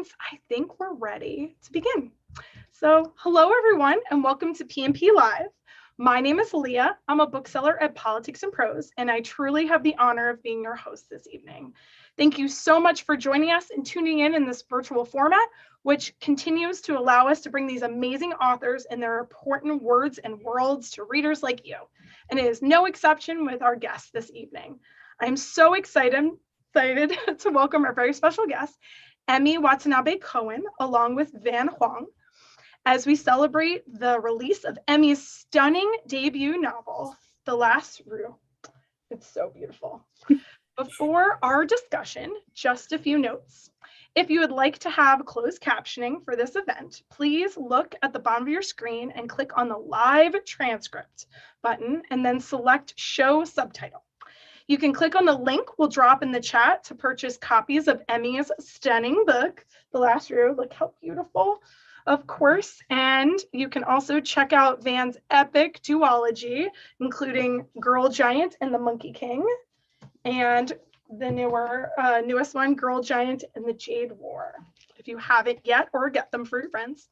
I think we're ready to begin. So hello everyone and welcome to PMP Live. My name is Leah. I'm a bookseller at Politics and Prose, and I truly have the honor of being your host this evening. Thank you so much for joining us and tuning in this virtual format, which continues to allow us to bring these amazing authors and their important words and worlds to readers like you. And it is no exception with our guests this evening. I'm so excited to welcome our very special guest, Emi Watanabe Cohen, along with Van Hoang, as we celebrate the release of Emi's stunning debut novel, The Lost Ryū. It's so beautiful. Before our discussion, just a few notes. If you would like to have closed captioning for this event, please look at the bottom of your screen and click on the live transcript button and then select show subtitle. You can click on the link we'll drop in the chat to purchase copies of Emi's stunning book, The Lost Ryū. Look how beautiful, of course. And you can also check out Van's epic duology, including Girl Giant and the Monkey King, and the newest one, Girl Giant and the Jade War, if you haven't yet, or get them for your friends.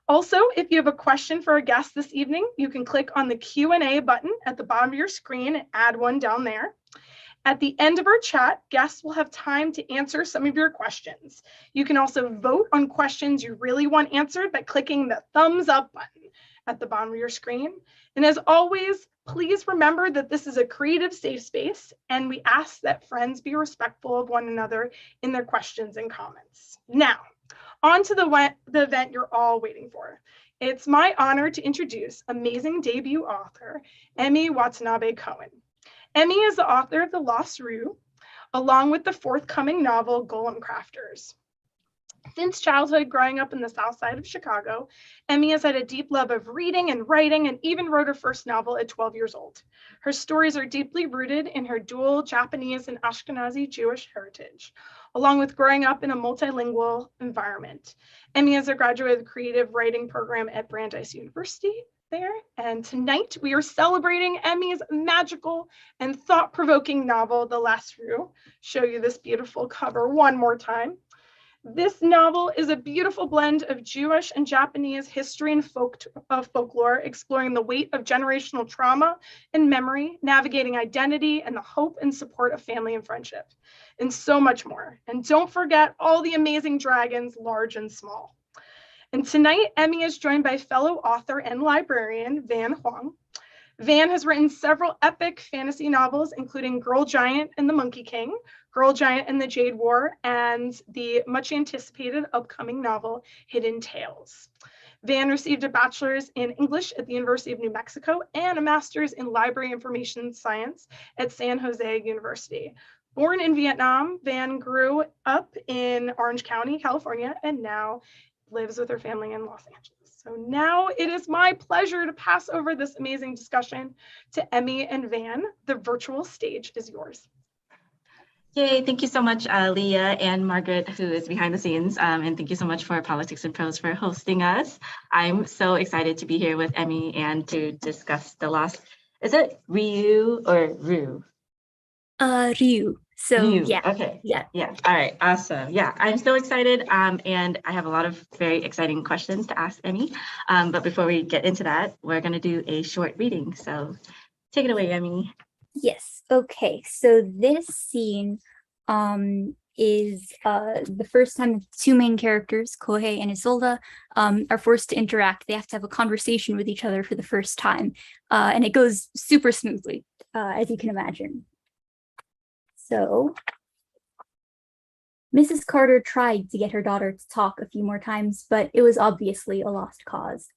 Also, if you have a question for a guest this evening, you can click on the Q&A button at the bottom of your screen and add one down there. At the end of our chat, guests will have time to answer some of your questions. You can also vote on questions you really want answered by clicking the thumbs up button at the bottom of your screen. And as always, please remember that this is a creative safe space, and we ask that friends be respectful of one another in their questions and comments. Now, on to the event you're all waiting for. It's my honor to introduce amazing debut author, Emi Watanabe Cohen. Emi is the author of The Lost Ryū, along with the forthcoming novel, Golem Crafters. Since childhood, growing up in the South Side of Chicago, Emi has had a deep love of reading and writing, and even wrote her first novel at 12 years old. Her stories are deeply rooted in her dual Japanese and Ashkenazi Jewish heritage, along with growing up in a multilingual environment. Emi is a graduate of the creative writing program at Brandeis University there. And tonight we are celebrating Emi's magical and thought-provoking novel, The Lost Ryū. Show you this beautiful cover one more time. This novel is a beautiful blend of Jewish and Japanese history and folklore, exploring the weight of generational trauma and memory, navigating identity, and the hope and support of family and friendship, and so much more. And don't forget all the amazing dragons, large and small. And tonight, Emi is joined by fellow author and librarian, Van Hoang. Van has written several epic fantasy novels, including Girl Giant and the Monkey King, Girl Giant and the Jade War, and the much anticipated upcoming novel, Hidden Tales. Van received a bachelor's in English at the University of New Mexico and a master's in library information science at San Jose University. Born in Vietnam, Van grew up in Orange County, California, and now lives with her family in Los Angeles. So now it is my pleasure to pass over this amazing discussion to Emi and Van. The virtual stage is yours. Yay, thank you so much, Leah and Margaret, who is behind the scenes. And thank you so much for Politics and Prose for hosting us. I'm so excited to be here with Emi and to discuss The Lost, is it Ryū or Ryū? Ryū. So Ryū. yeah. Okay. Yeah. All right. Awesome. Yeah, I'm so excited. And I have a lot of very exciting questions to ask Emi. But before we get into that, we're going to do a short reading. So take it away, Emi. Yes. Okay. So this scene is the first time the two main characters, Kohei and Isolde, are forced to interact. They have to have a conversation with each other for the first time. And it goes super smoothly, as you can imagine. So, Mrs. Carter tried to get her daughter to talk a few more times, but it was obviously a lost cause.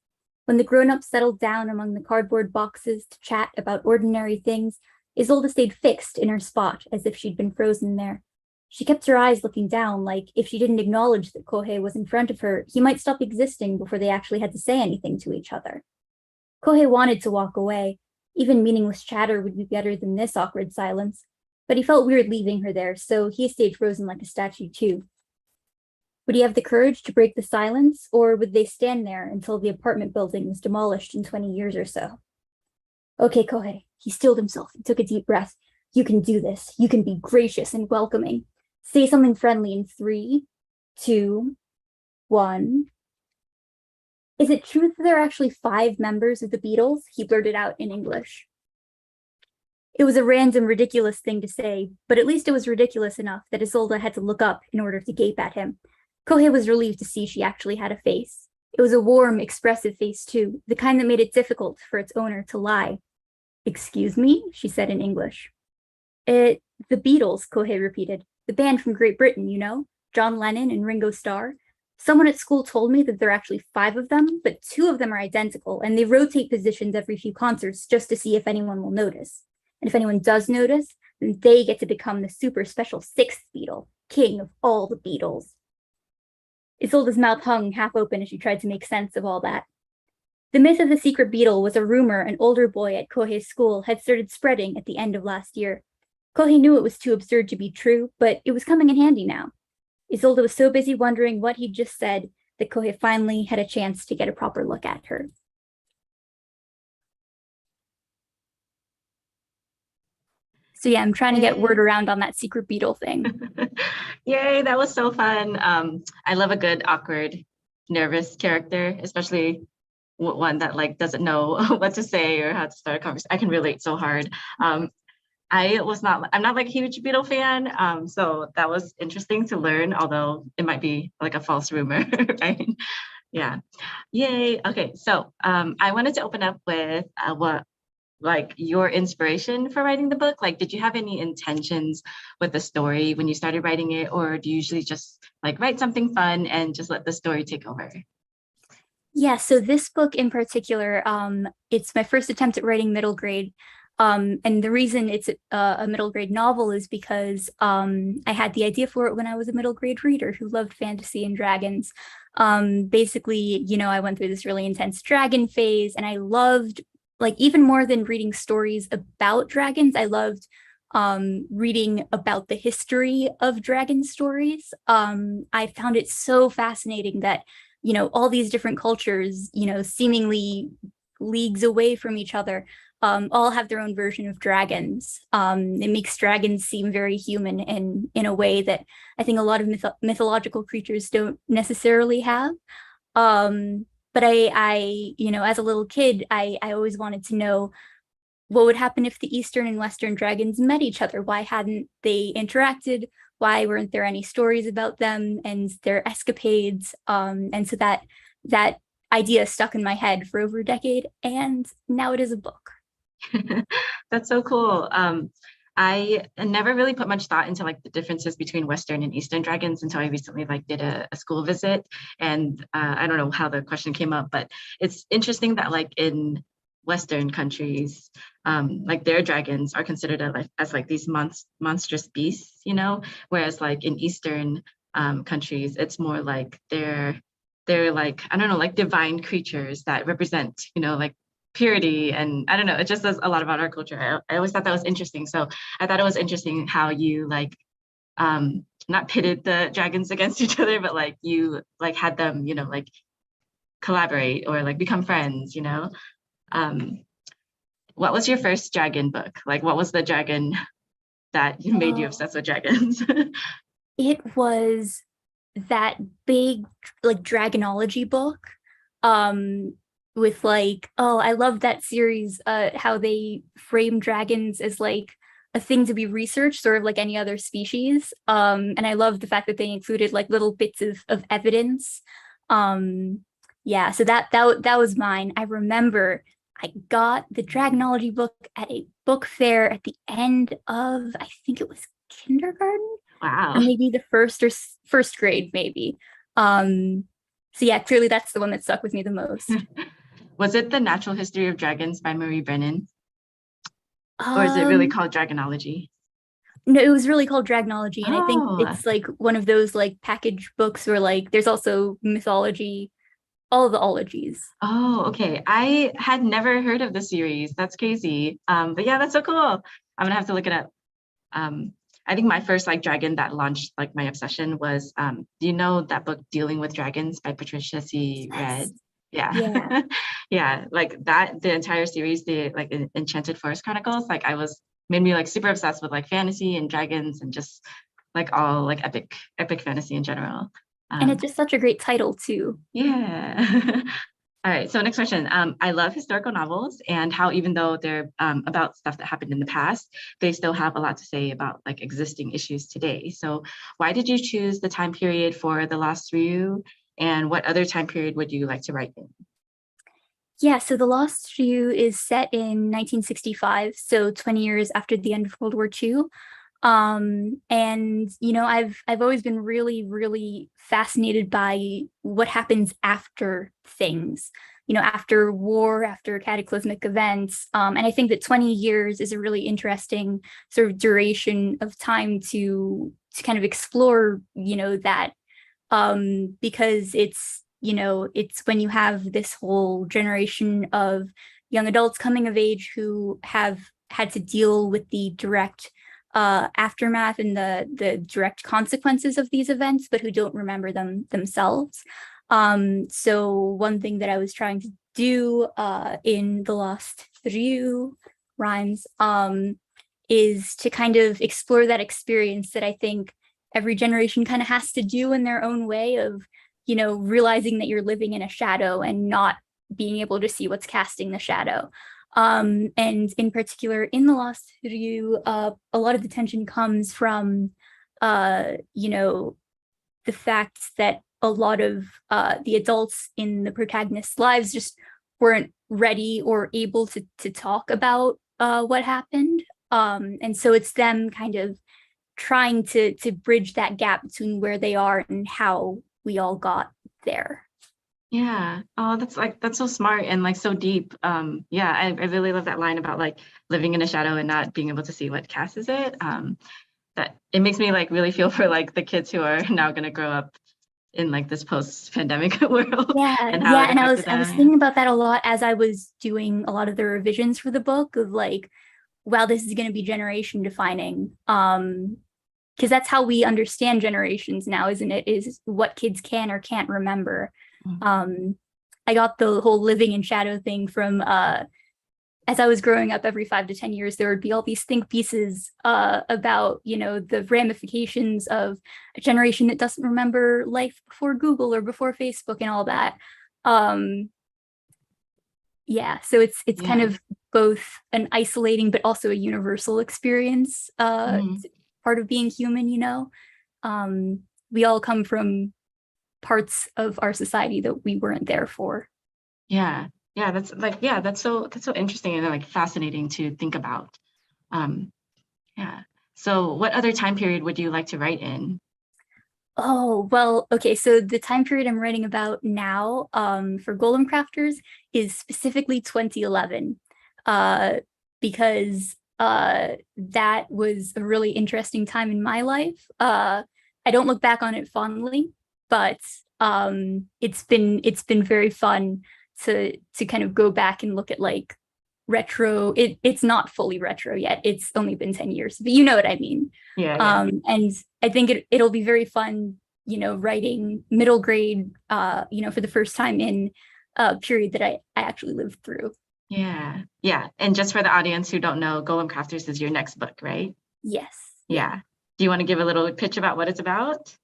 When the grown-ups settled down among the cardboard boxes to chat about ordinary things, Isolde stayed fixed in her spot as if she'd been frozen there. She kept her eyes looking down, like if she didn't acknowledge that Kohei was in front of her, he might stop existing before they actually had to say anything to each other. Kohei wanted to walk away. Even meaningless chatter would be better than this awkward silence. But he felt weird leaving her there, so he stayed frozen like a statue too. Would he have the courage to break the silence, or would they stand there until the apartment building was demolished in 20 years or so? Okay, Kohei. He steeled himself and took a deep breath. You can do this. You can be gracious and welcoming. Say something friendly in 3, 2, 1. Is it true that there are actually 5 members of the Beatles? He blurted out in English. It was a random, ridiculous thing to say, but at least it was ridiculous enough that Isolde had to look up in order to gape at him. Kohei was relieved to see she actually had a face. It was a warm, expressive face, too, the kind that made it difficult for its owner to lie. Excuse me, she said in English. The Beatles, Kohei repeated. The band from Great Britain, you know? John Lennon and Ringo Starr. Someone at school told me that there are actually 5 of them, but 2 of them are identical, and they rotate positions every few concerts just to see if anyone will notice. And if anyone does notice, then they get to become the super special 6th Beatle, king of all the Beatles. Isolde's mouth hung half open as she tried to make sense of all that. The myth of the secret Beatle was a rumor an older boy at Kohei's school had started spreading at the end of last year. Kohei knew it was too absurd to be true, but it was coming in handy now. Isolde was so busy wondering what he'd just said that Kohei finally had a chance to get a proper look at her. So yeah, I'm trying to get word around on that secret Beatle thing. Yay, that was so fun. I love a good, awkward, nervous character, especially one that like doesn't know what to say or how to start a conversation. I can relate so hard. I'm not like a huge Beatle fan. So that was interesting to learn, although it might be like a false rumor, right? Yeah. Yay. Okay. So I wanted to open up with what like your inspiration for writing the book. Like, did you have any intentions with the story when you started writing it, or do you usually just like write something fun and just let the story take over? Yeah, so this book in particular, it's my first attempt at writing middle grade. And the reason it's a middle grade novel is because I had the idea for it when I was a middle grade reader who loved fantasy and dragons. Basically, you know, I went through this really intense dragon phase, and I loved, like, even more than reading stories about dragons, I loved reading about the history of dragon stories. I found it so fascinating that, you know, all these different cultures, you know, seemingly leagues away from each other, all have their own version of dragons. It makes dragons seem very human in a way that I think a lot of mythological creatures don't necessarily have. But I, you know, as a little kid, I always wanted to know what would happen if the Eastern and Western dragons met each other. Why hadn't they interacted? Why weren't there any stories about them and their escapades? And so that idea stuck in my head for over a decade, and now it is a book. That's so cool. I never really put much thought into like the differences between Western and Eastern dragons until I recently like did a school visit, and I don't know how the question came up, but it's interesting that like in Western countries, like their dragons are considered as like these monstrous beasts, you know, whereas like in Eastern countries, it's more like they're like, I don't know, like divine creatures that represent, you know, like purity, and I don't know, it just says a lot about our culture. I always thought that was interesting. So I thought it was interesting how you like not pitted the dragons against each other, but like you like had them, you know, like collaborate or like become friends, you know. What was your first dragon book? Like, what was the dragon that made you obsessed with dragons? It was that big like dragonology book with like, oh, I love that series, how they frame dragons as like a thing to be researched, sort of like any other species. And I love the fact that they included like little bits of evidence. Yeah, so that was mine. I remember I got the dragonology book at a book fair at the end of, I think it was kindergarten. Wow. Or maybe the first grade, maybe. So yeah, clearly that's the one that stuck with me the most. Was it The Natural History of Dragons by Marie Brennan? Or is it really called Dragonology? No, it was really called Dragonology. And I think Oh. it's like one of those like package books where like there's also mythology, all of the ologies. Oh, okay. I had never heard of the series. That's crazy. But yeah, that's so cool. I'm gonna have to look it up. I think my first like dragon that launched like my obsession was, do you know that book Dealing with Dragons by Patricia C. Red? Yeah. Yeah, like that, the entire series, the like Enchanted Forest Chronicles, like made me like super obsessed with like fantasy and dragons and just like all like epic fantasy in general. And it's just such a great title too. Yeah. All right, so next question. I love historical novels and how even though they're about stuff that happened in the past, they still have a lot to say about like existing issues today. So why did you choose the time period for The Lost Ryū, and what other time period would you like to write in? Yeah, so The Lost Ryū is set in 1965, so 20 years after the end of World War II. And I've always been really, really fascinated by what happens after things, after war, after cataclysmic events. And I think that 20 years is a really interesting sort of duration of time to kind of explore, that because it's when you have this whole generation of young adults coming of age who have had to deal with the direct aftermath and the direct consequences of these events, but who don't remember them themselves. So one thing that I was trying to do in The Lost Ryū rhymes is to kind of explore that experience that I think every generation kind of has to do in their own way of, realizing that you're living in a shadow and not being able to see what's casting the shadow. And in particular, in The Lost Ryū, a lot of the tension comes from, the fact that a lot of the adults in the protagonist's lives just weren't ready or able to talk about what happened. And so it's them kind of trying to bridge that gap between where they are and how we all got there. Yeah. Oh, that's so smart and like so deep. Yeah, I really love that line about like living in a shadow and not being able to see what casts it. That it makes me like really feel for like the kids who are now gonna grow up in like this post-pandemic world. Yeah, and how it and I affected was them. thinking about that a lot as I was doing a lot of the revisions for the book of like, wow, this is going to be generation defining. Because that's how we understand generations now, isn't it? Is what kids can or can't remember. Mhm. I got the whole living in shadow thing from as I was growing up. Every 5 to 10 years, there would be all these think pieces about, the ramifications of a generation that doesn't remember life before Google or before Facebook and all that. Yeah, so it's kind of both an isolating but also a universal experience, part of being human. We all come from parts of our society that we weren't there for. Yeah, that's so interesting and like fascinating to think about. Yeah. So what other time period would you like to write in? Oh, well, okay, so the time period I'm writing about now for Golem Crafters is specifically 2011, because that was a really interesting time in my life. I don't look back on it fondly, but it's been very fun to kind of go back and look at like retro. It's not fully retro yet. It's only been 10 years, but you know what I mean. Yeah. And I think it'll be very fun, writing middle grade, for the first time in a period that I actually lived through. Yeah. And just for the audience who don't know, Golem Crafters is your next book, right? Yes. Yeah. Do you want to give a little pitch about what it's about?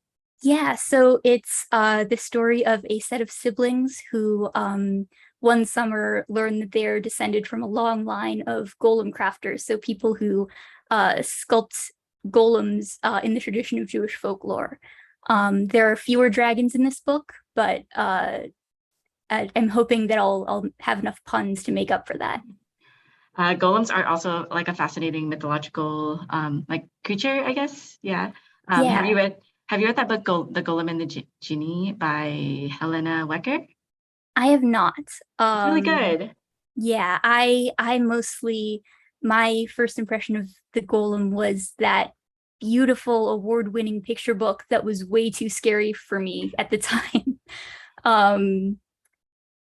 Yeah, so it's the story of a set of siblings who one summer learn that they're descended from a long line of golem crafters, so people who sculpt golems in the tradition of Jewish folklore. There are fewer dragons in this book, but I'm hoping that I'll have enough puns to make up for that. Golems are also like a fascinating mythological like creature, I guess. Yeah. Yeah. Have you read that book, The Golem and the Genie by Helena Wecker? I have not. It's really good. Yeah, I mostly, my first impression of the Golem was that beautiful award-winning picture book that was way too scary for me at the time.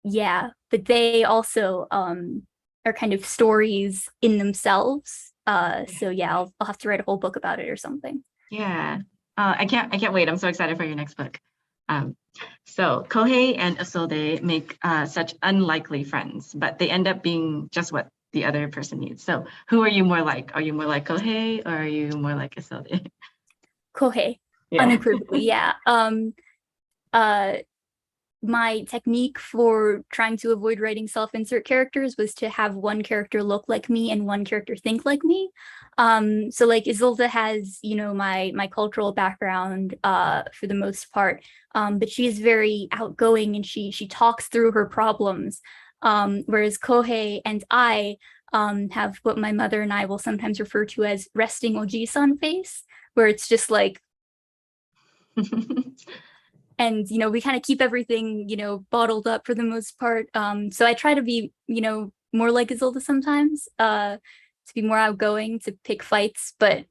Yeah, but they also are kind of stories in themselves. So yeah, I'll have to write a whole book about it or something. Yeah. I can't wait. I'm so excited for your next book. So Kohei and Isolde make such unlikely friends, but they end up being just what the other person needs. So who are you more like? Are you more like Kohei or are you more like Isolde? Kohei, Yeah. unequivocally, yeah. my technique for trying to avoid writing self-insert characters was to have one character look like me and one character think like me. So like Isolde has, my cultural background for the most part, but she's very outgoing and she talks through her problems. Whereas Kohei and I have what my mother and I will sometimes refer to as resting oji-san face, where it's just like and we kind of keep everything bottled up for the most part, so I try to be more like Isolde sometimes, to be more outgoing, to pick fights, but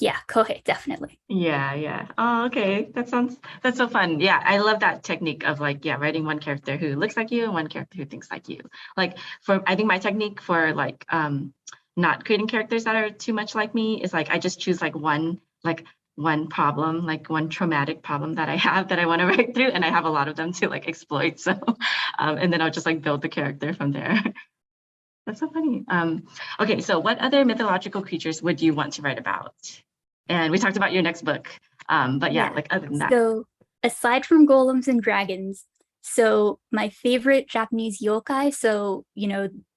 yeah, Kohei definitely. Yeah. Oh, okay. That's so fun. Yeah, I love that technique of like, writing one character who looks like you and one character who thinks like you. Like I think my technique for like not creating characters that are too much like me is like I just choose like one problem, like one traumatic problem that I have that I want to write through, and I have a lot of them to like exploit. So and then I'll just like build the character from there. That's so funny. Okay, so what other mythological creatures would you want to write about? And we talked about your next book, but like other than that. So aside from golems and dragons, so my favorite Japanese yokai, so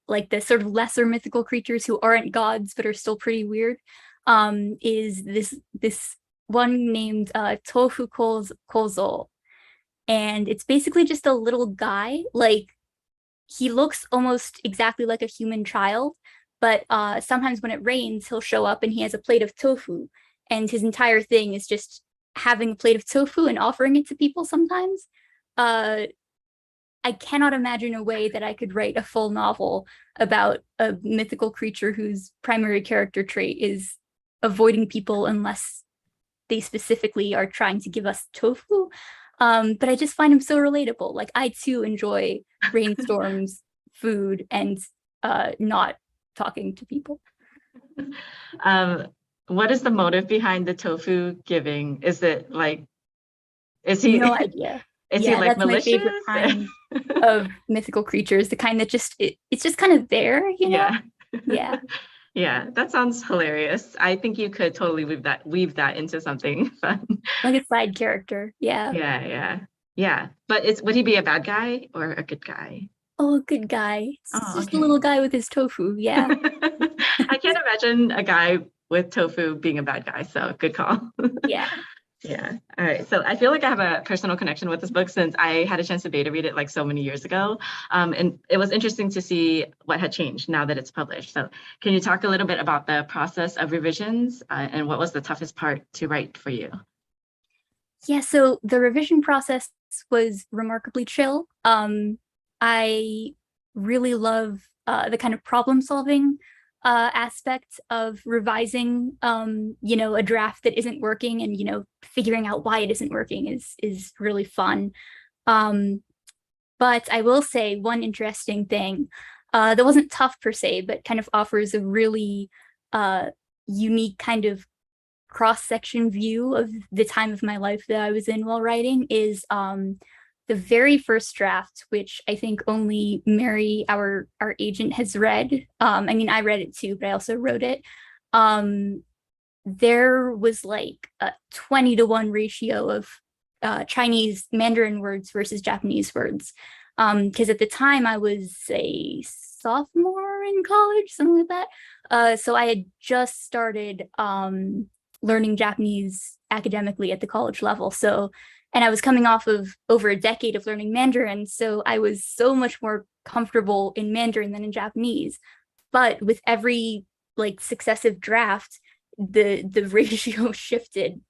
like the sort of lesser mythical creatures who aren't gods but are still pretty weird, is this one named Tofu Kozo, and it's basically just a little guy. Like he looks almost exactly like a human child, but sometimes when it rains, he'll show up and he has a plate of tofu, and his entire thing is just having a plate of tofu and offering it to people sometimes. I cannot imagine a way that I could write a full novel about a mythical creature whose primary character trait is avoiding people unless they specifically are trying to give us tofu. But I just find him so relatable. Like I too enjoy rainstorms, food, and not talking to people. What is the motive behind the tofu giving? Is it like, is he? No idea. Is he like that's malicious? My favorite kind of mythical creatures, the kind that it's just kind of there, Yeah. Yeah. Yeah, that sounds hilarious. I think you could totally weave that into something fun. Like a side character. Yeah. But would he be a bad guy or a good guy? Oh, a good guy. It's just okay. a little guy with his tofu. Yeah. I can't imagine a guy with tofu being a bad guy, so good call. Yeah. Yeah. All right. So I feel like I have a personal connection with this book since I had a chance to beta read it like so many years ago. And it was interesting to see what had changed now that it's published. So can you talk a little bit about the process of revisions and what was the toughest part to write for you? Yeah, so the revision process was remarkably chill. I really love the kind of problem solving aspect of revising, a draft that isn't working, and figuring out why it isn't working is really fun. But I will say one interesting thing that wasn't tough per se, but kind of offers a really unique kind of cross-section view of the time of my life that I was in while writing is the very first draft, which I think only Mary, our agent, has read. I mean, I read it too, but I also wrote it. There was like a 20-to-1 ratio of Chinese Mandarin words versus Japanese words. Because at the time I was a sophomore in college, something like that. So I had just started learning Japanese academically at the college level. And I was coming off of over a decade of learning Mandarin, so I was so much more comfortable in Mandarin than in Japanese. But with every like successive draft, the ratio shifted.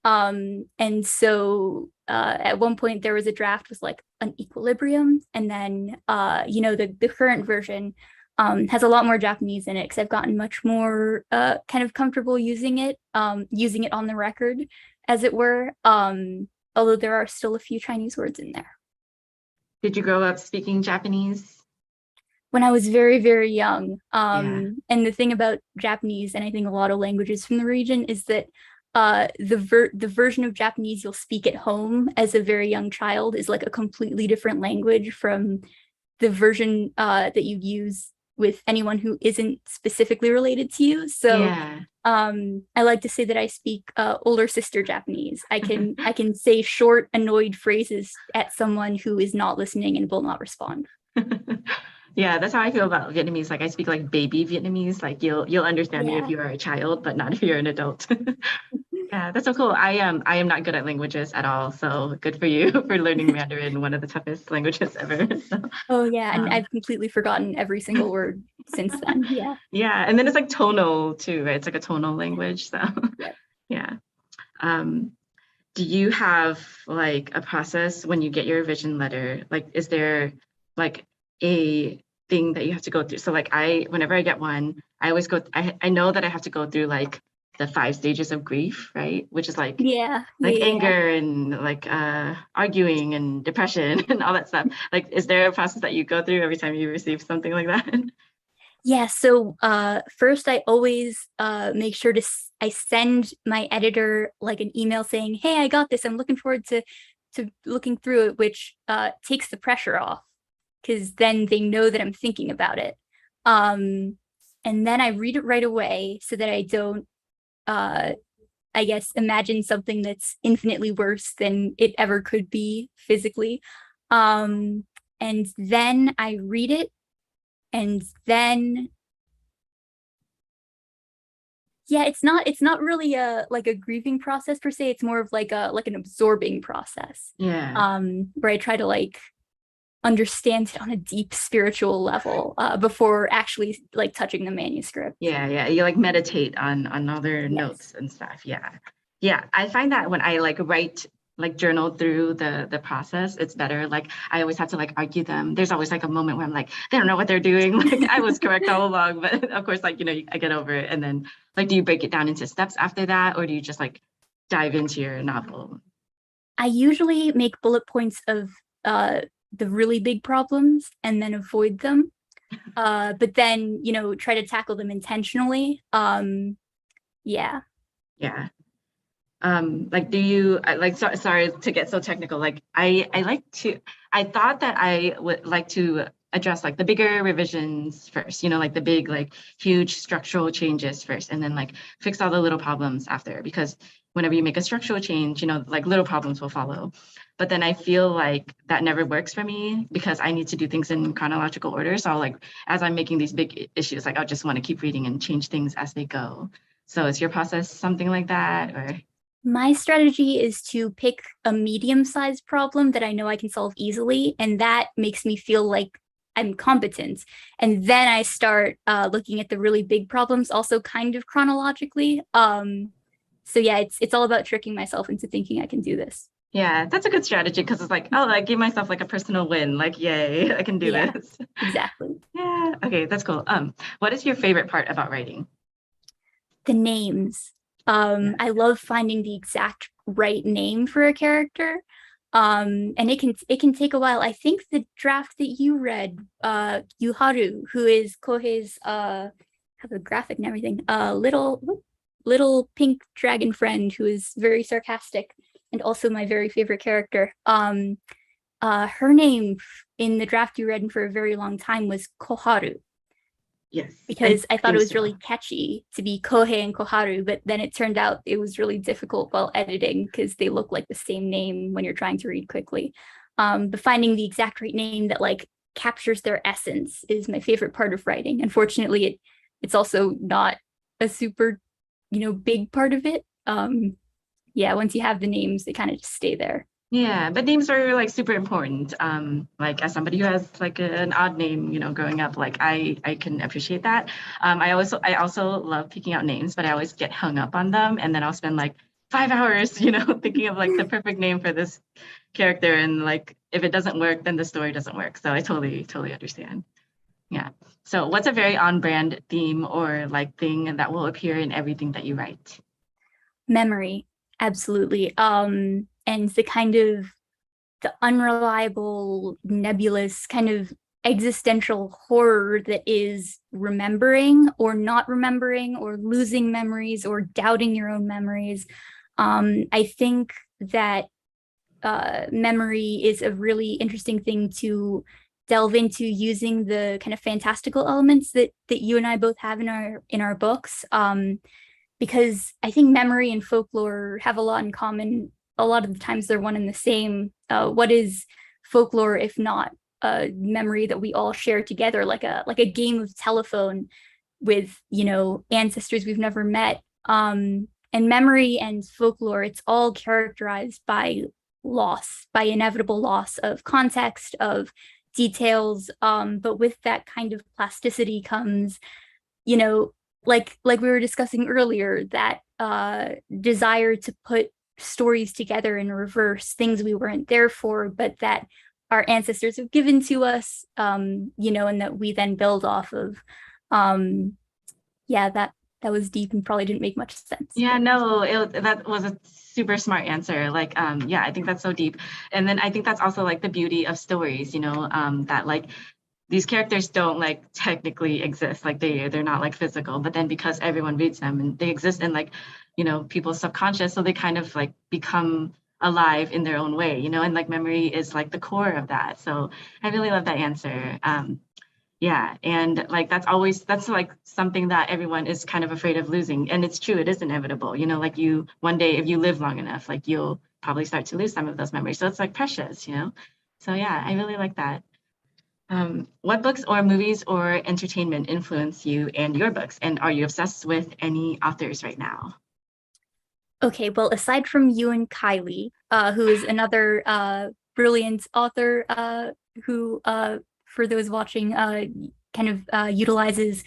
And so at one point there was a draft with like an equilibrium, and then the current version has a lot more Japanese in it because I've gotten much more kind of comfortable using it on the record, as it were. Although there are still a few Chinese words in there. Did you grow up speaking Japanese? When I was very, very young. And the thing about Japanese, and I think a lot of languages from the region, is that the version of Japanese you'll speak at home as a very young child is like a completely different language from the version that you use with anyone who isn't specifically related to you. So I like to say that I speak older sister Japanese. I can say short, annoyed phrases at someone who is not listening and will not respond. Yeah, that's how I feel about Vietnamese. Like I speak like baby Vietnamese. Like you'll understand me if you are a child, but not if you're an adult. Yeah, that's so cool. I am not good at languages at all. So good for you for learning Mandarin, one of the toughest languages ever. So, Oh yeah, and I've completely forgotten every single word since then. Yeah. Yeah, and then it's like tonal too, right? It's like a tonal language. So yeah. Do you have like a process when you get your revision letter? Like, is there like a thing that you have to go through? So like whenever I get one, I always I know that I have to go through like the 5 stages of grief, right? Which is like anger and like arguing and depression and all that stuff. Like, is there a process that you go through every time you receive something like that? Yeah, so first I always make sure I send my editor like an email saying, hey, I got this. I'm looking forward to looking through it, which takes the pressure off because then they know that I'm thinking about it. And then I read it right away so that I don't, I guess, imagine something that's infinitely worse than it ever could be physically. And then I read it. And then, yeah, it's not really like a grieving process per se. It's more of like an absorbing process. Yeah. Where I try to like understand it on a deep spiritual level before actually like touching the manuscript. Yeah. You like meditate on other notes and stuff. Yeah. I find that when I like write like journal through the process, it's better. Like I always have to like argue them. There's always like a moment where I'm like, they don't know what they're doing. Like I was correct all along, but of course, like, I get over it. And then like, do you break it down into steps after that? Or do you just like dive into your novel? I usually make bullet points of the really big problems and then avoid them. But then, try to tackle them intentionally. Yeah. Like, do you like, sorry to get so technical. Like I thought that I would like to address like the bigger revisions first, like the big, like huge structural changes first, and then like fix all the little problems after, because whenever you make a structural change, like little problems will follow. But then I feel like that never works for me because I need to do things in chronological order. So like, as I'm making these big issues, like I'll just want to keep reading and change things as they go. So is your process something like that, or? My strategy is to pick a medium-sized problem that I know I can solve easily, and that makes me feel like I'm competent. And then I start looking at the really big problems also kind of chronologically. So yeah, it's all about tricking myself into thinking I can do this. Yeah, that's a good strategy because it's like, oh, I give myself like a personal win. Like, yay, I can do this. Exactly. Yeah. Okay, that's cool. What is your favorite part about writing? The names. I love finding the exact right name for a character. And it can take a while. I think the draft that you read, Yuharu, who is Kohei's have a graphic and everything, little pink dragon friend who is very sarcastic and also my very favorite character. Her name in the draft you read for a very long time was Koharu. Yes. Because I thought it was really catchy to be Kohei and Koharu, but then it turned out it was really difficult while editing because they look like the same name when you're trying to read quickly. But finding the exact right name that like captures their essence is my favorite part of writing. Unfortunately, it's also not a super, big part of it. Yeah, once you have the names, they kind of just stay there. Yeah, but names are like super important. Like as somebody who has like an odd name, growing up, like I can appreciate that. I also love picking out names, but I always get hung up on them, and then I'll spend like 5 hours, thinking of like the perfect name for this character, and like if it doesn't work, then the story doesn't work. So I totally understand. Yeah. So what's a very on-brand theme or like thing that will appear in everything that you write? Memory, absolutely. And the kind of the unreliable, nebulous kind of existential horror that is remembering or not remembering or losing memories or doubting your own memories. I think that memory is a really interesting thing to delve into using the kind of fantastical elements that you and I both have in our books. because I think memory and folklore have a lot in common. A lot of the times they're one and the same. What is folklore if not a memory that we all share together, like a game of telephone with, ancestors we've never met. And memory and folklore, it's all characterized by loss, by inevitable loss of context, of details. But with that kind of plasticity comes, like we were discussing earlier, that desire to put stories together in reverse, things we weren't there for, but that our ancestors have given to us, and that we then build off of. That was deep and probably didn't make much sense. Yeah, no, that was a super smart answer. Like, yeah, I think that's so deep. And then I think that's also like the beauty of stories, that like these characters don't like technically exist, like they're not like physical, but then because everyone reads them and they exist in like, people's subconscious, so they kind of like become alive in their own way, and like memory is like the core of that. So I really love that answer. Yeah, and like that's like something that everyone is kind of afraid of losing, and it's true, it is inevitable. Like you one day, if you live long enough, like you'll probably start to lose some of those memories. So it's like precious. So yeah, I really like that. What books or movies or entertainment influence you and your books, and are you obsessed with any authors right now? Okay, well, aside from you and Kylie, who is another brilliant author, who for those watching, kind of utilizes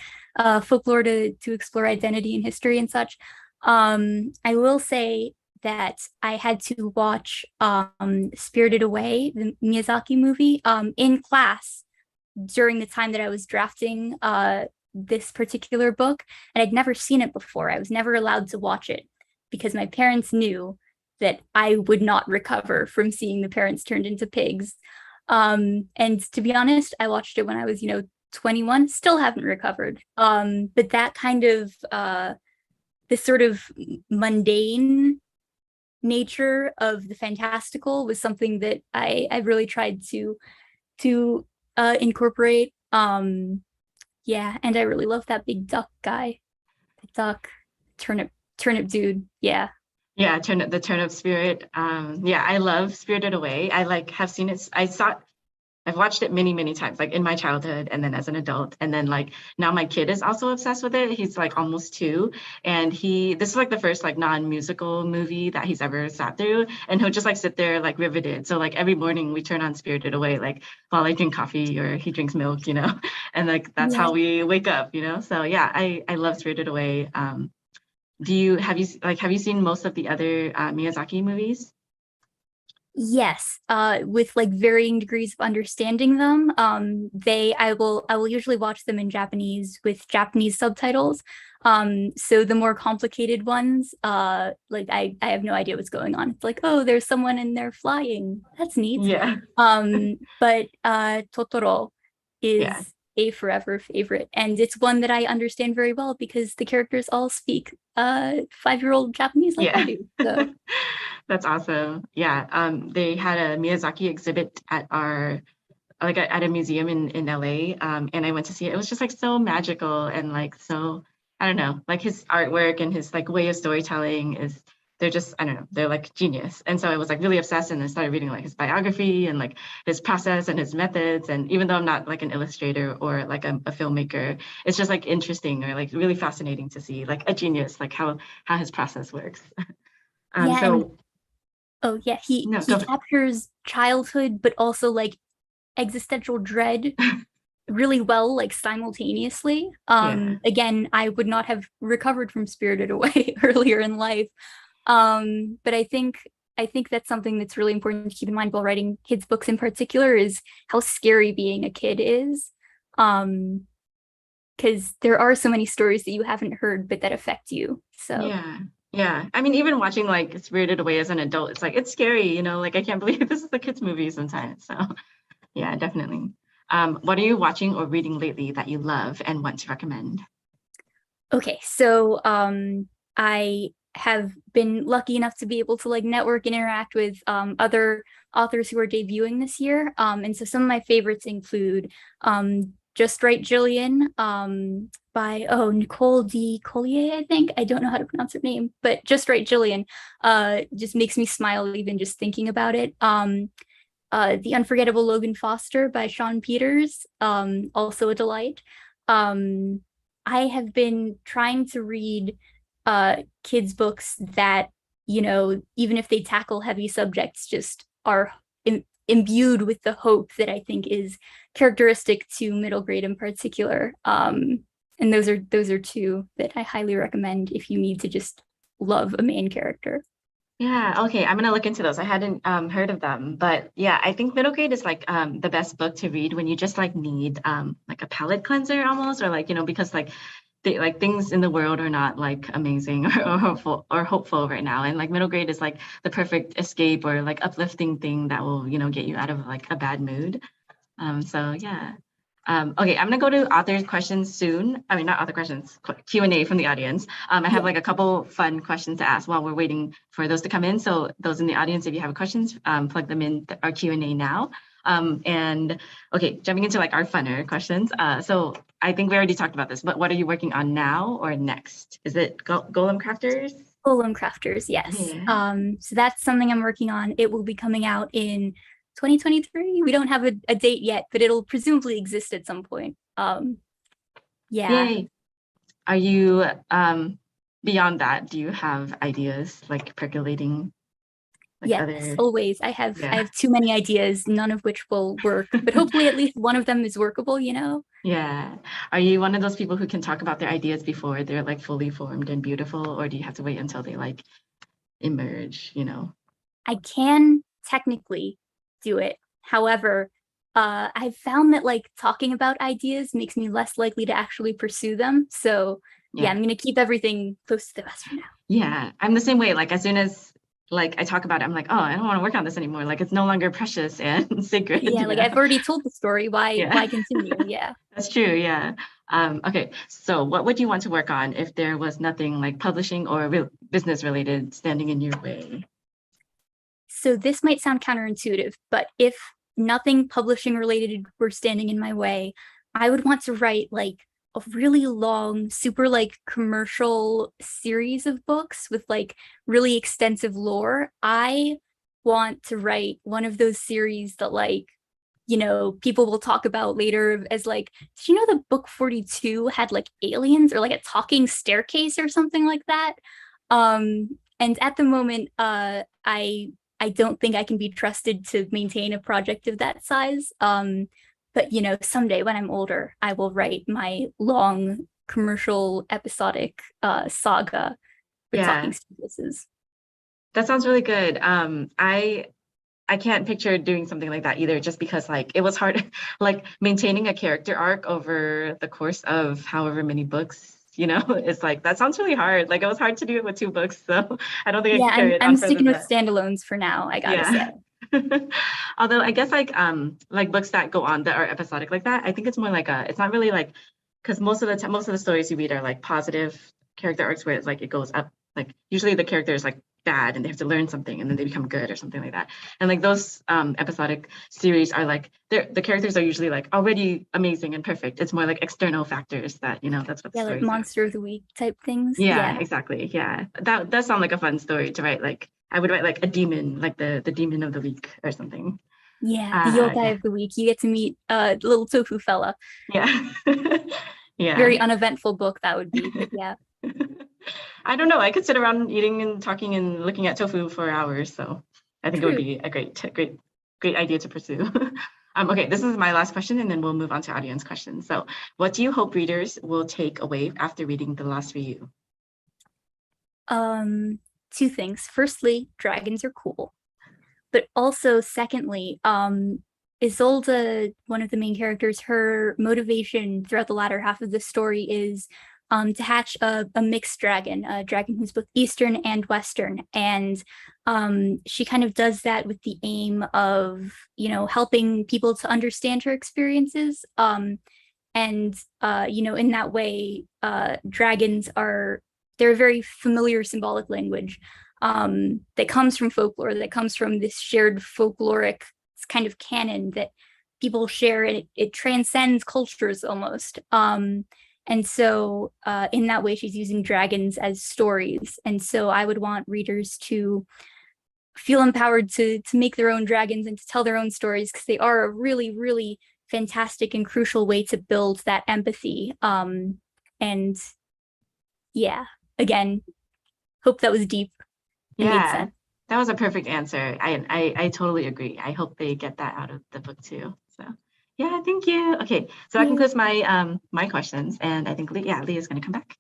folklore to explore identity and history and such. I will say that I had to watch Spirited Away, the Miyazaki movie, in class during the time that I was drafting this particular book, and I'd never seen it before. I was never allowed to watch it because my parents knew that I would not recover from seeing the parents turned into pigs. And to be honest, I watched it when I was, 21, still haven't recovered. But that kind of this sort of mundane nature of the fantastical was something that I really tried to incorporate. Yeah, and I really love that big duck guy. The duck turnip dude. Yeah. Yeah, the turnip spirit. Yeah, I love Spirited Away. I like have seen it. I've watched it many, many times, like in my childhood and then as an adult. And then like now my kid is also obsessed with it. He's like almost 2. And this is like the first like non-musical movie that he's ever sat through. And he'll just like sit there like riveted. So like every morning we turn on Spirited Away, like while I drink coffee or he drinks milk, and like that's how we wake up, So yeah, I love Spirited Away. Have you seen most of the other Miyazaki movies? Yes, with like varying degrees of understanding them. I will usually watch them in Japanese with Japanese subtitles. So the more complicated ones, like I have no idea what's going on. It's like, oh, there's someone in there flying. That's neat. Yeah. But Totoro is a forever favorite, and it's one that I understand very well because the characters all speak 5-year-old Japanese like I do. So. That's awesome. Yeah. They had a Miyazaki exhibit at at a museum in LA. And I went to see it. It was just like so magical and like so, I don't know, like his artwork and his like way of storytelling they're just, I don't know, they're like genius. And so I was like really obsessed and I started reading like his biography and like his process and his methods. And even though I'm not like an illustrator or like a filmmaker, it's just like interesting or like really fascinating to see like a genius, like how his process works. He captures childhood, but also like existential dread really well, like simultaneously. Again, I would not have recovered from Spirited Away earlier in life. But I think that's something that's really important to keep in mind while writing kids' books in particular is how scary being a kid is. Because there are so many stories that you haven't heard, but that affect you. So yeah. I mean, even watching like Spirited Away as an adult, it's like, it's scary, like I can't believe this is a kid's movie sometimes. So yeah, definitely. What are you watching or reading lately that you love and want to recommend? Okay, so I have been lucky enough to be able to like network and interact with other authors who are debuting this year. And so some of my favorites include Just Right, Jillian, by Nicole D. Collier, I think. I don't know how to pronounce her name, but Just Right, Jillian just makes me smile even just thinking about it. The Unforgettable Logan Foster by Sean Peters, also a delight. I have been trying to read kids' books that, even if they tackle heavy subjects, just are imbued with the hope that I think is characteristic to middle grade in particular. And those are two that I highly recommend if you need to just love a main character. Yeah, okay, I'm gonna look into those. I hadn't heard of them, but yeah, I think middle grade is like the best book to read when you just like need like a palate cleanser almost, or because things in the world are not like amazing or hopeful right now, and like middle grade is like the perfect escape or like uplifting thing that will get you out of like a bad mood. So yeah. Okay, I'm gonna go to author questions soon. I mean, not author questions, Q&A from the audience. I have like a couple fun questions to ask while we're waiting for those to come in. So those in the audience, if you have questions, plug them in our Q&A now. And okay, jumping into like our funner questions. So I think we already talked about this, but what are you working on now or next? Is it Golem Crafters? Golem Crafters, yes. Yeah. So that's something I'm working on. It will be coming out in 2023. We don't have a date yet, but it'll presumably exist at some point. Yeah. Yay. Are you beyond that? Do you have ideas like percolating? Like yes, always. I have too many ideas, none of which will work, but hopefully at least one of them is workable, Yeah. Are you one of those people who can talk about their ideas before they're like fully formed and beautiful, or do you have to wait until they like emerge, I can technically do it. However, I've found that like talking about ideas makes me less likely to actually pursue them. So yeah, I'm going to keep everything close to the vest for now. Yeah, I'm the same way. Like as soon as like I talk about it, I'm like, oh, I don't want to work on this anymore. Like it's no longer precious and sacred. Yeah, like I've already told the story. Why continue? Yeah. That's true. Yeah. Okay. So what would you want to work on if there was nothing like publishing or business related standing in your way? So this might sound counterintuitive, but if nothing publishing related were standing in my way, I would want to write like a really long, super like commercial series of books with like really extensive lore. I want to write one of those series that like, people will talk about later as like, did you know that book 42 had like aliens or like a talking staircase or something like that? And at the moment, I don't think I can be trusted to maintain a project of that size. But someday when I'm older, I will write my long commercial episodic saga for talking staircases. That sounds really good. I can't picture doing something like that either, just because like it was hard, like maintaining a character arc over the course of however many books, it's like that sounds really hard. Like it was hard to do it with 2 books, so I don't think I can carry it on. I'm sticking with standalones for now, I gotta say. Although I guess like books that go on that are episodic like that, I think it's more like it's not really like, because most of the stories you read are like positive character arcs where it's like it goes up. Like usually the character is like bad and they have to learn something and then they become good or something like that. And like those episodic series are like the characters are usually like already amazing and perfect. It's more like external factors that that's what the like monster of the week type things. Yeah, exactly. Yeah, that does sound like a fun story to write. Like I would write like a demon, like the demon of the week or something. Yeah, the yokai of the week. You get to meet the little tofu fella. Yeah. Yeah. Very uneventful book that would be. Yeah. I don't know. I could sit around eating and talking and looking at tofu for hours. So I think it would be a great idea to pursue. Okay, this is my last question, and then we'll move on to audience questions. So what do you hope readers will take away after reading The Lost Ryū? 2 things. Firstly, dragons are cool. But also, secondly, Isolde, one of the main characters, her motivation throughout the latter half of the story is to hatch a mixed dragon, a dragon who's both Eastern and Western. And she kind of does that with the aim of, helping people to understand her experiences. And in that way, dragons they're a very familiar symbolic language that comes from folklore, that comes from this shared folkloric kind of canon that people share, and it transcends cultures almost. And so in that way, she's using dragons as stories. And so I would want readers to feel empowered to make their own dragons and to tell their own stories, because they are a really, really fantastic and crucial way to build that empathy. And yeah, again, hope that was deep and made sense. That was a perfect answer. I totally agree. I hope they get that out of the book too. So yeah, thank you. Okay, so that concludes my my questions, and I think Leah's going to come back.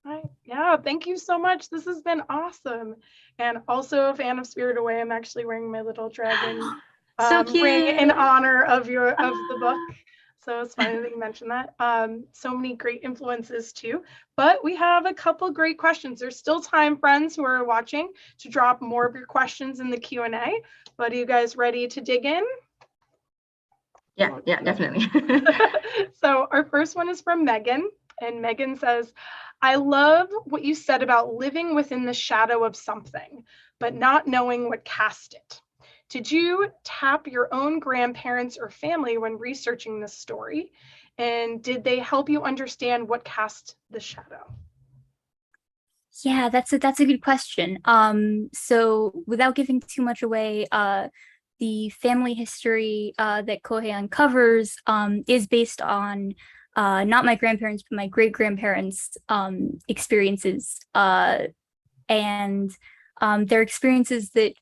Right. Yeah, thank you so much. This has been awesome. And also a fan of Spirit Away. I'm actually wearing my little dragon so cute. ring in honor of the book. So it's funny that you mentioned that. So many great influences too. But we have a couple great questions. There's still time, friends who are watching, to drop more of your questions in the Q&A. But are you guys ready to dig in? Yeah, definitely. So our first one is from Megan. And Megan says, I love what you said about living within the shadow of something, but not knowing what cast it. Did you tap your own grandparents or family when researching this story? And did they help you understand what cast the shadow? Yeah, that's a good question. So without giving too much away, the family history that Kohei uncovers is based on not my grandparents, but my great-grandparents' experiences, and their experiences that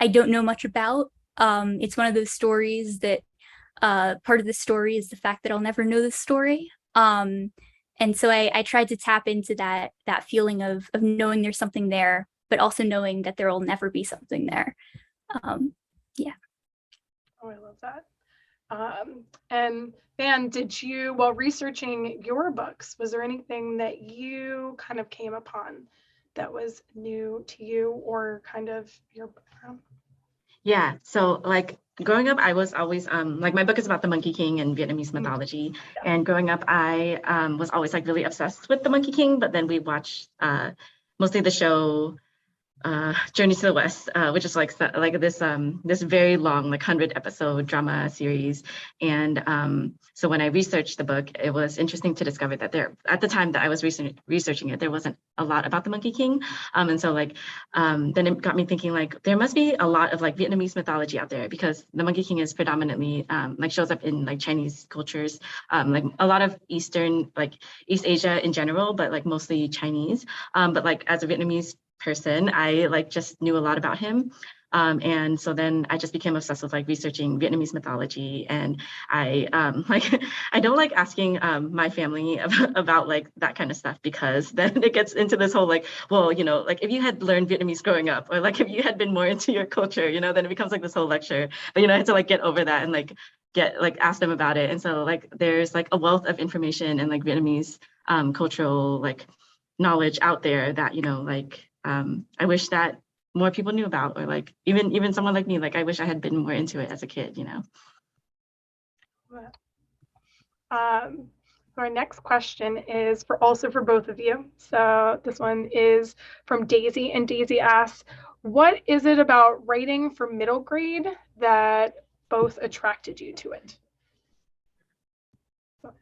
I don't know much about. It's one of those stories that part of the story is the fact that I'll never know the story. And so I tried to tap into that feeling of knowing there's something there, but also knowing that there will never be something there. Yeah. Oh, I love that. And Van, did you, while researching your books, was there anything that you kind of came upon that was new to you or kind of your background? Yeah, so like growing up, I was always like, my book is about the Monkey King and Vietnamese mythology. And growing up, I was always like really obsessed with the Monkey King, but then we watched mostly the show Journey to the West, which is like this very long, like 100-episode drama series. And so when I researched the book, it was interesting to discover that at the time that I was researching it, there wasn't a lot about the Monkey King. And so like then it got me thinking, like, there must be a lot of like Vietnamese mythology out there, because the Monkey King is predominantly like shows up in like Chinese cultures, like a lot of East Asia in general, but like mostly Chinese. But like as a Vietnamese person, I like just knew a lot about him. And so then I just became obsessed with like researching Vietnamese mythology. And I I don't like asking my family about like that kind of stuff, because then it gets into this whole like, well, like if you had learned Vietnamese growing up, or like if you had been more into your culture, then it becomes like this whole lecture. But I had to like get over that and like ask them about it. And so like there's like a wealth of information and like Vietnamese cultural like knowledge out there that I wish that more people knew about, or like even someone like me, like I wish I had been more into it as a kid. Our next question is for both of you. So this one is from Daisy, and Daisy asks, what is it about writing for middle grade that both attracted you to it?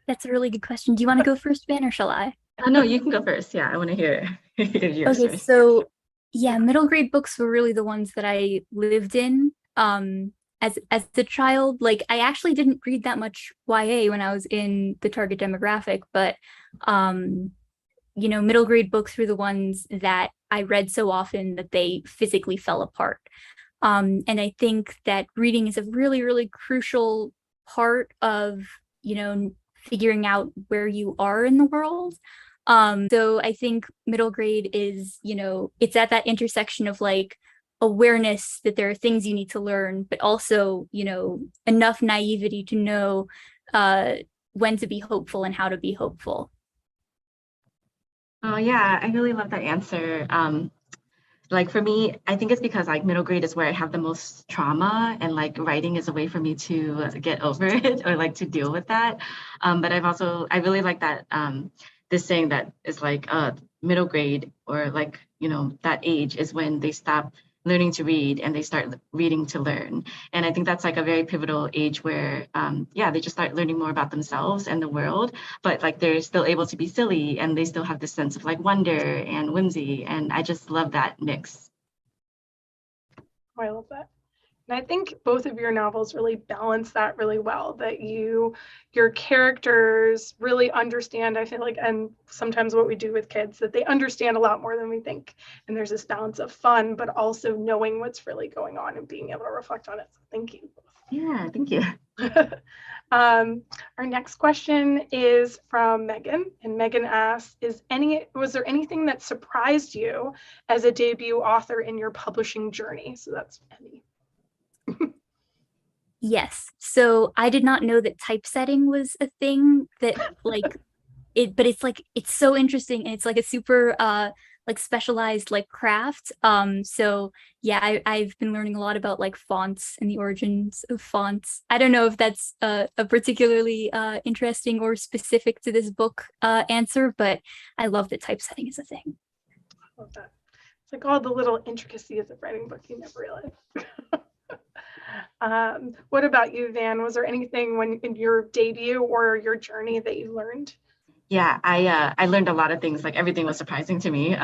That's a really good question. Do you want to go first, Ben, or shall I? No, you can go first. Yeah, I want to hear yours Okay, first. so yeah, middle grade books were really the ones that I lived in as a child. Like, I actually didn't read that much YA when I was in the target demographic, but middle grade books were the ones that I read so often that they physically fell apart. And I think that reading is a really, really crucial part of, figuring out where you are in the world. So I think middle grade is, it's at that intersection of like awareness that there are things you need to learn, but also, enough naivety to know when to be hopeful and how to be hopeful. Oh yeah, I really love that answer. Like for me, I think it's because like middle grade is where I have the most trauma, and like writing is a way for me to get over it or like to deal with that. But I really like that this saying that is like middle grade, or like that age is when they stop learning to read and they start reading to learn. And I think that's like a very pivotal age where, they just start learning more about themselves and the world, but like they're still able to be silly and they still have this sense of like wonder and whimsy. And I just love that mix. Oh, I love that. And I think both of your novels really balance that really well, that your characters really understand, I feel like, and sometimes what we do with kids, that they understand a lot more than we think. And there's this balance of fun, but also knowing what's really going on and being able to reflect on it. So thank you. Yeah, thank you. Our next question is from Megan, and Megan asks, was there anything that surprised you as a debut author in your publishing journey? So that's Emi. Yes. So I did not know that typesetting was a thing that like but it's so interesting, and it's like a super like specialized like craft. So yeah, I've been learning a lot about like fonts and the origins of fonts. I don't know if that's a particularly interesting or specific to this book answer, but I love that typesetting is a thing. I love that. It's like all the little intricacies of writing a book you never realized. What about you, Van? Was there anything when in your debut or your journey that you learned? Yeah, I learned a lot of things. Like everything was surprising to me.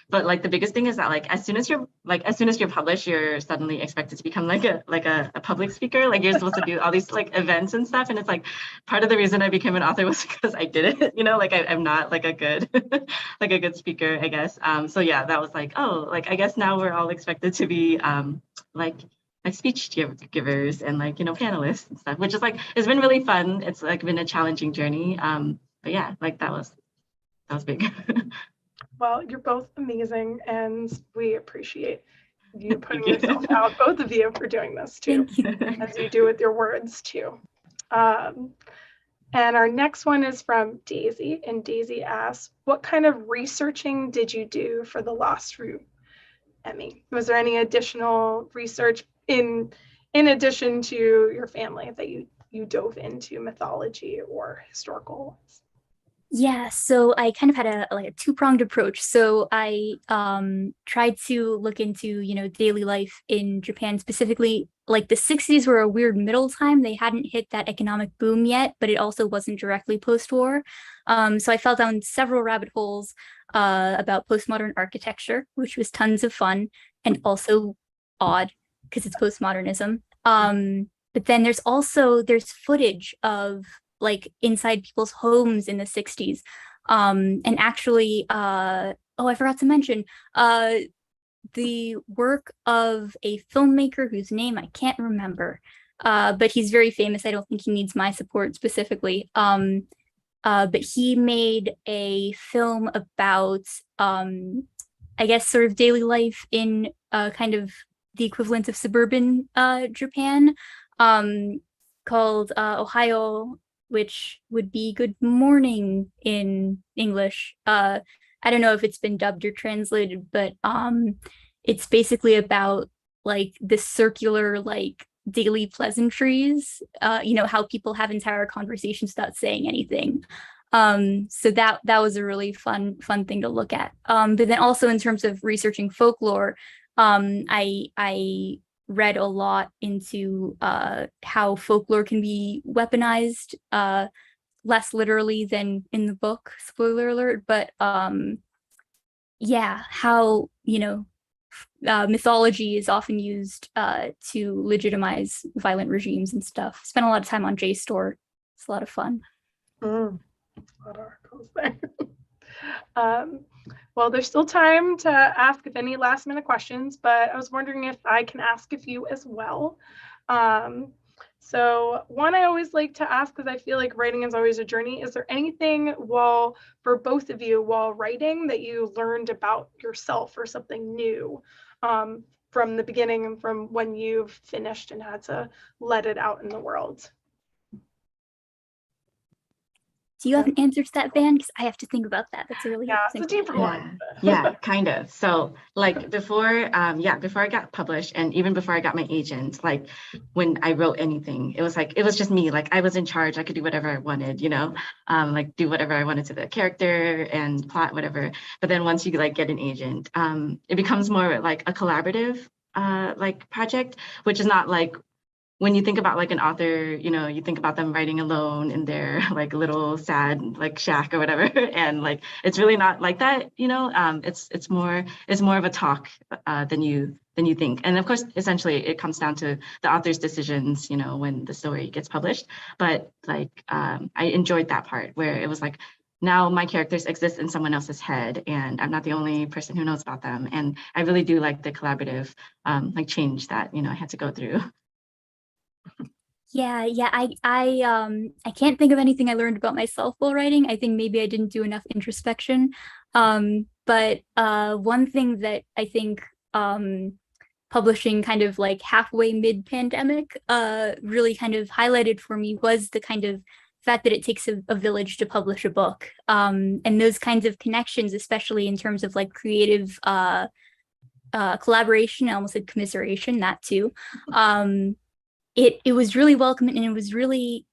But like the biggest thing is that like as soon as you're published, you're suddenly expected to become like a public speaker. Like you're supposed to do all these like events and stuff. And it's like part of the reason I became an author was because I did it. You know, like I'm not like a good like a good speaker, I guess. So yeah, that was like, oh, like I guess now we're all expected to be like speech givers and like, you know, panelists and stuff, which is like, it's been really fun. It's like been a challenging journey. But yeah, like that was big. Well, you're both amazing, and we appreciate you putting yourself out, both of you, for doing this too, as you do with your words too. And our next one is from Daisy, and Daisy asks, what kind of researching did you do for the Lost Ryū, Emi? Was there any additional research in addition to your family that you dove into mythology or historical ones? Yeah, so I kind of had a two-pronged approach. So I tried to look into, daily life in Japan, specifically like the 60s were a weird middle time. They hadn't hit that economic boom yet, but it also wasn't directly post-war. So I fell down several rabbit holes about postmodern architecture, which was tons of fun and also odd because it's postmodernism. But then there's footage of like inside people's homes in the 60s. And actually, I forgot to mention the work of a filmmaker whose name I can't remember, but he's very famous. I don't think he needs my support specifically. But he made a film about, I guess, sort of daily life in kind of the equivalent of suburban Japan, called Ohio, which would be good morning in English. I don't know if it's been dubbed or translated, but it's basically about like the circular like daily pleasantries, how people have entire conversations without saying anything. So that was a really fun thing to look at. But then also in terms of researching folklore, I read a lot into how folklore can be weaponized, less literally than in the book, spoiler alert, but how mythology is often used to legitimize violent regimes and stuff. Spent a lot of time on JSTOR. It's a lot of fun. A lot of articles there. Well, there's still time to ask if any last minute questions, but I was wondering if I can ask a few as well. So one I always like to ask, because I feel like writing is always a journey, is there anything for both of you while writing that you learned about yourself or something new from the beginning and from when you've finished and had to let it out in the world? Do Do you have an answer to that, Van? Because I have to think about that. That's a really it's a deeper one. Yeah, kind of. So like before I got published, and even before I got my agent, like when I wrote anything, it was just me. Like I was in charge. I could do whatever I wanted, like do whatever I wanted to the character and plot, whatever. But then once you like get an agent, it becomes more like a collaborative like project, which is not like when you think about like an author, you think about them writing alone in their like little sad like shack or whatever, and like it's really not like that. It's more of a talk than you think. And of course, essentially, it comes down to the author's decisions, when the story gets published. But like I enjoyed that part where it was like, now my characters exist in someone else's head, and I'm not the only person who knows about them. And I really do like the collaborative like change that I had to go through. Yeah, I can't think of anything I learned about myself while writing. I think maybe I didn't do enough introspection. But one thing that I think publishing kind of like halfway mid-pandemic really kind of highlighted for me was the kind of fact that it takes a village to publish a book. And those kinds of connections, especially in terms of like creative collaboration, I almost said commiseration, that too. It was really welcoming, and it was really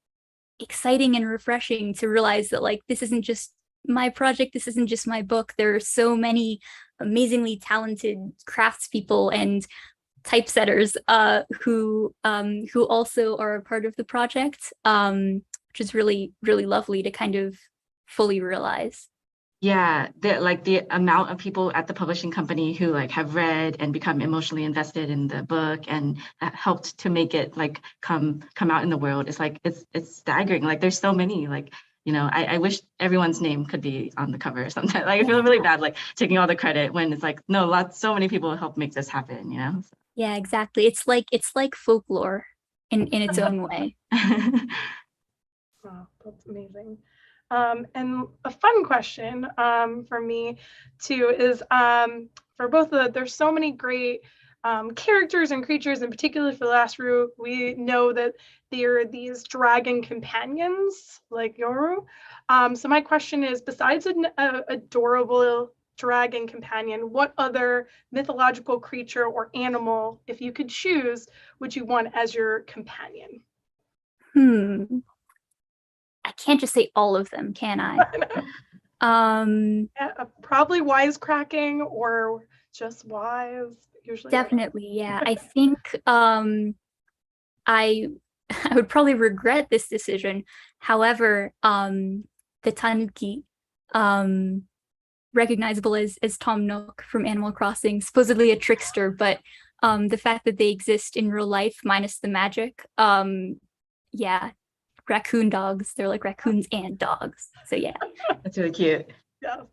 exciting and refreshing to realize that like this isn't just my project, this isn't just my book. There are so many amazingly talented craftspeople and typesetters who also are a part of the project, which is really, really lovely to kind of fully realize. Yeah, the amount of people at the publishing company who like have read and become emotionally invested in the book and helped to make it like come out in the world is like it's staggering. Like there's so many, like I wish everyone's name could be on the cover or something. Like I feel really bad like taking all the credit when it's like no, so many people helped make this happen. Yeah, exactly. It's like folklore in its own way. Wow, that's amazing. And a fun question for me too is for both there's so many great characters and creatures, and particularly for Lost Ryū, we know that there are these dragon companions like Yoru. So my question is, besides an adorable dragon companion, what other mythological creature or animal, if you could choose, would you want as your companion? I can't just say all of them, can I? Yeah, probably wisecracking or just wise. Usually, definitely, yeah. I think I would probably regret this decision. However, the tanuki, recognizable as Tom Nook from Animal Crossing, supposedly a trickster, but the fact that they exist in real life minus the magic, yeah. Raccoon dogs. They're like raccoons and dogs. So yeah. That's really cute. Yeah.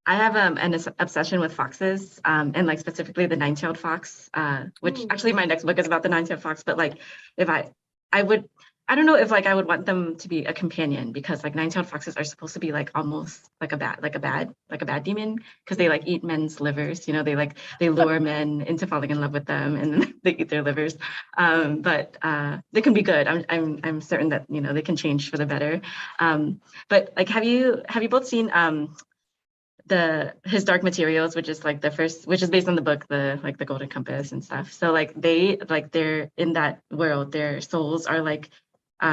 I have an obsession with foxes, and like specifically the nine-tailed fox, which actually my next book is about the nine-tailed fox. But like, if I don't know if like I would want them to be a companion, because like nine-tailed foxes are supposed to be like almost like a bad demon, because they like eat men's livers. They lure men into falling in love with them, and then they eat their livers. But they can be good. I'm certain that they can change for the better. But like, have you both seen his Dark Materials, which is like which is based on the book, the Golden Compass and stuff. So like they're in that world, their souls are like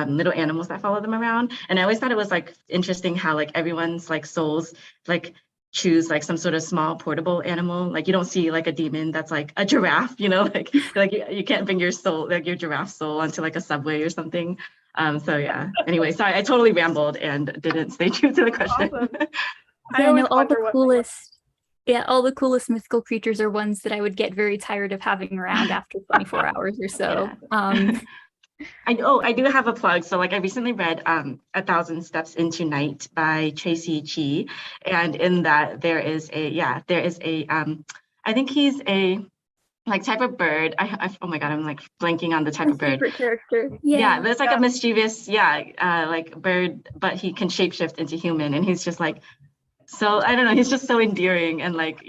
little animals that follow them around. And I always thought it was like interesting how like everyone's like souls like choose like some sort of small portable animal. Like you don't see like a demon that's like a giraffe, like you can't bring your soul, like your giraffe soul, onto like a subway or something. So yeah, anyway, sorry, I totally rambled and didn't stay true to the question. Awesome. Yeah, no, all the coolest mythical creatures are ones that I would get very tired of having around after 24 hours or so. Yeah. I do have a plug. So like I recently read 1,000 Steps into Night by Tracy Chi, and in that there is a I think he's a like type of bird. Oh my god, I'm like blanking on the type of bird. Favorite character. Yeah, there's like a mischievous like bird, but he can shapeshift into human, and he's just like, so I don't know, he's just so endearing and like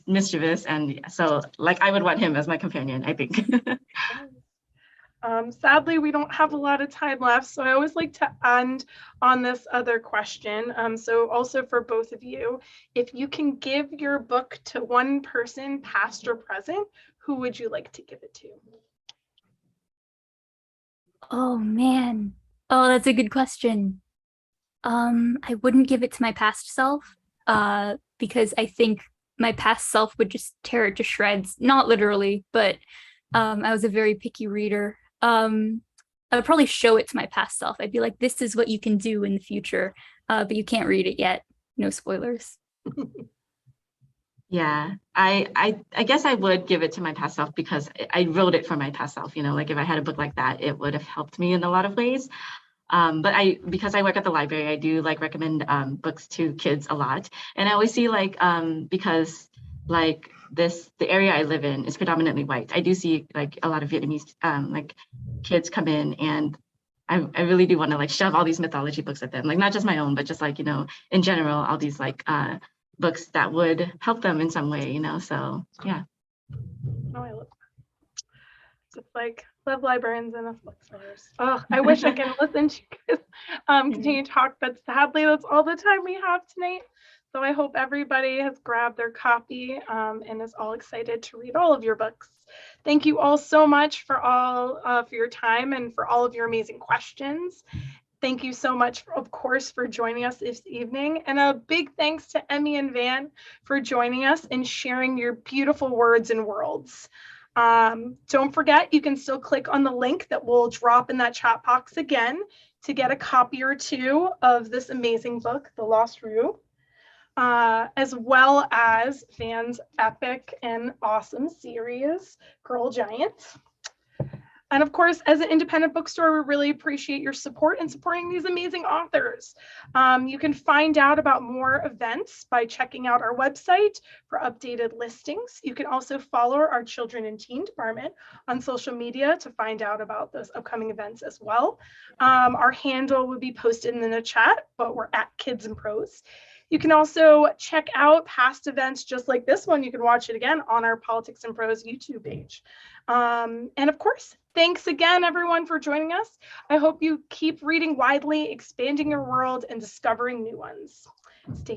mischievous, and so like I would want him as my companion, I think. Sadly, we don't have a lot of time left, so I always like to end on this other question. So also for both of you, if you can give your book to one person, past or present, who would you like to give it to? Oh man. Oh, that's a good question. I wouldn't give it to my past self, because I think my past self would just tear it to shreds. Not literally, but I was a very picky reader. I would probably show it to my past self. I'd be like, this is what you can do in the future, but you can't read it yet. No spoilers. Yeah, I guess I would give it to my past self because I wrote it for my past self. Like if I had a book like that, it would have helped me in a lot of ways. But because I work at the library, I do like recommend books to kids a lot. And I always see because like the area I live in is predominantly white. I do see like a lot of Vietnamese like kids come in, and I really do want to like shove all these mythology books at them, like not just my own, but just like, in general, all these like books that would help them in some way, so yeah. Oh, I love that. Just like love librarians and us booksellers. Oh, I wish I can listen to you guys continue to talk, but sadly that's all the time we have tonight. So I hope everybody has grabbed their copy and is all excited to read all of your books. Thank you all so much for your time and for all of your amazing questions. Thank you so much, of course, for joining us this evening. And a big thanks to Emi and Van for joining us and sharing your beautiful words and worlds. Don't forget, you can still click on the link that will drop in that chat box again to get a copy or two of this amazing book, The Lost Ryū, as well as Van's epic and awesome series, Girl Giant. And of course, as an independent bookstore, we really appreciate your support in supporting these amazing authors. You can find out about more events by checking out our website for updated listings. You can also follow our children and teen department on social media to find out about those upcoming events as well. Our handle will be posted in the chat, but we're at Kids in Prose. You can also check out past events just like this one. You can watch it again on our Politics in Prose YouTube page. And of course, thanks again, everyone, for joining us. I hope you keep reading widely, expanding your world, and discovering new ones. Stay